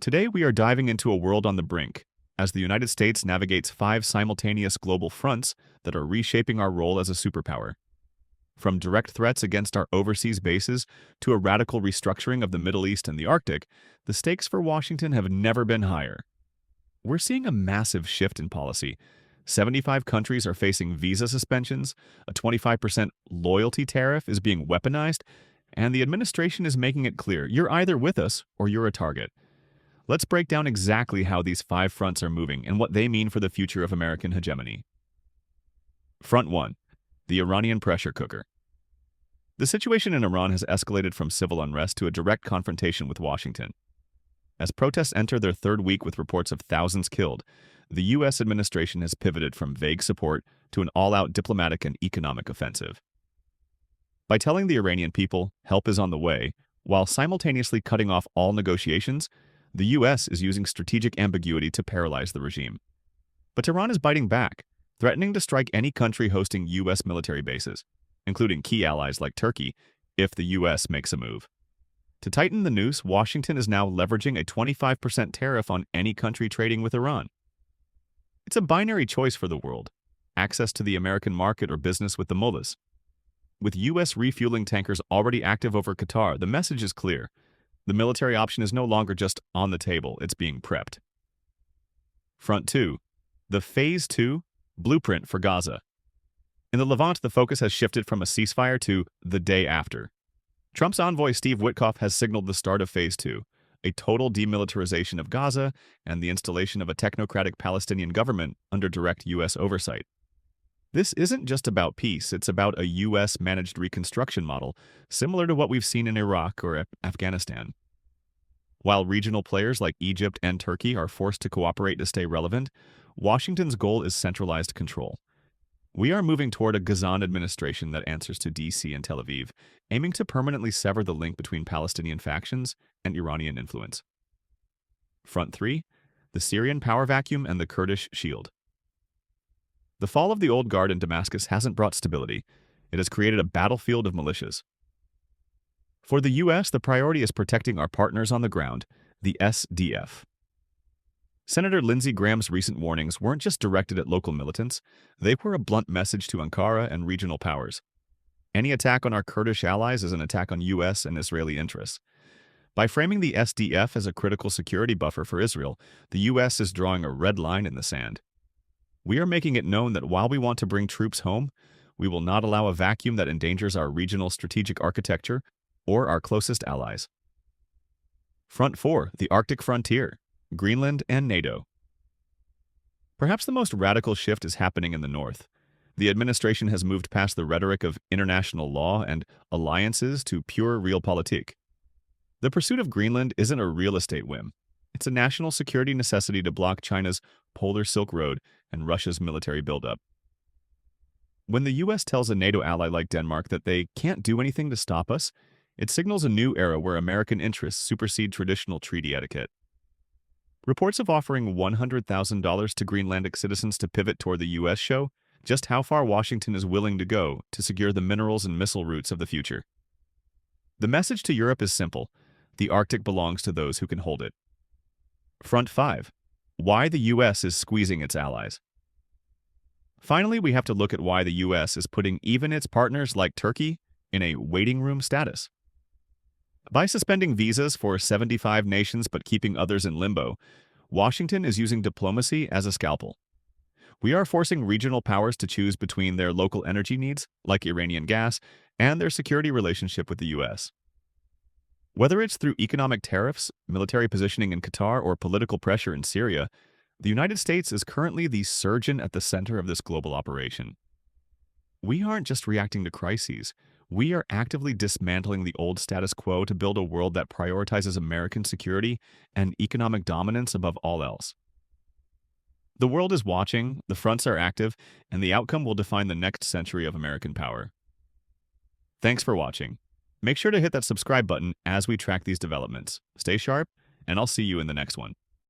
Today, we are diving into a world on the brink as the United States navigates five simultaneous global fronts that are reshaping our role as a superpower. From direct threats against our overseas bases to a radical restructuring of the Middle East and the Arctic, the stakes for Washington have never been higher. We're seeing a massive shift in policy. 75 countries are facing visa suspensions, a 25% loyalty tariff is being weaponized, and the administration is making it clear you're either with us or you're a target. Let's break down exactly how these five fronts are moving and what they mean for the future of American hegemony. Front 1. The Iranian pressure cooker. The situation in Iran has escalated from civil unrest to a direct confrontation with Washington. As protests enter their third week with reports of thousands killed, the U.S. administration has pivoted from vague support to an all-out diplomatic and economic offensive. By telling the Iranian people help is on the way, while simultaneously cutting off all negotiations, the U.S. is using strategic ambiguity to paralyze the regime. But Iran is biting back, threatening to strike any country hosting U.S. military bases, including key allies like Turkey, if the U.S. makes a move. To tighten the noose, Washington is now leveraging a 25% tariff on any country trading with Iran. It's a binary choice for the world: access to the American market or business with the mullahs. With U.S. refueling tankers already active over Qatar, the message is clear. The military option is no longer just on the table, it's being prepped. Front 2. The Phase 2 Blueprint for Gaza. In the Levant, the focus has shifted from a ceasefire to the day after. Trump's envoy Steve Witkoff has signaled the start of Phase 2, a total demilitarization of Gaza and the installation of a technocratic Palestinian government under direct U.S. oversight. This isn't just about peace, it's about a U.S.-managed reconstruction model, similar to what we've seen in Iraq or Afghanistan. While regional players like Egypt and Turkey are forced to cooperate to stay relevant, Washington's goal is centralized control. We are moving toward a Gazan administration that answers to D.C. and Tel Aviv, aiming to permanently sever the link between Palestinian factions and Iranian influence. Front 3. The Syrian power vacuum and the Kurdish shield. The fall of the old guard in Damascus hasn't brought stability. It has created a battlefield of militias. For the U.S., the priority is protecting our partners on the ground, the SDF. Senator Lindsey Graham's recent warnings weren't just directed at local militants, they were a blunt message to Ankara and regional powers. Any attack on our Kurdish allies is an attack on U.S. and Israeli interests. By framing the SDF as a critical security buffer for Israel, the U.S. is drawing a red line in the sand. We are making it known that while we want to bring troops home, we will not allow a vacuum that endangers our regional strategic architecture or our closest allies. Front 4. The Arctic frontier. Greenland and NATO. Perhaps the most radical shift is happening in the north. The administration has moved past the rhetoric of international law and alliances to pure realpolitik. The pursuit of Greenland isn't a real estate whim. It's a national security necessity to block China's Polar Silk Road and Russia's military buildup. When the U.S. tells a NATO ally like Denmark that they can't do anything to stop us, it signals a new era where American interests supersede traditional treaty etiquette. Reports of offering $100,000 to Greenlandic citizens to pivot toward the U.S. show just how far Washington is willing to go to secure the minerals and missile routes of the future. The message to Europe is simple: the Arctic belongs to those who can hold it. Front 5. Why the U.S. is squeezing its allies. Finally, we have to look at why the U.S. is putting even its partners like Turkey in a waiting room status. By suspending visas for 75 nations but keeping others in limbo, Washington is using diplomacy as a scalpel. We are forcing regional powers to choose between their local energy needs, like Iranian gas, and their security relationship with the U.S. Whether it's through economic tariffs, military positioning in Qatar, or political pressure in Syria, the United States is currently the surgeon at the center of this global operation. We aren't just reacting to crises. We are actively dismantling the old status quo to build a world that prioritizes American security and economic dominance above all else. The world is watching, the fronts are active, and the outcome will define the next century of American power. Thanks for watching. Make sure to hit that subscribe button as we track these developments. Stay sharp, and I'll see you in the next one.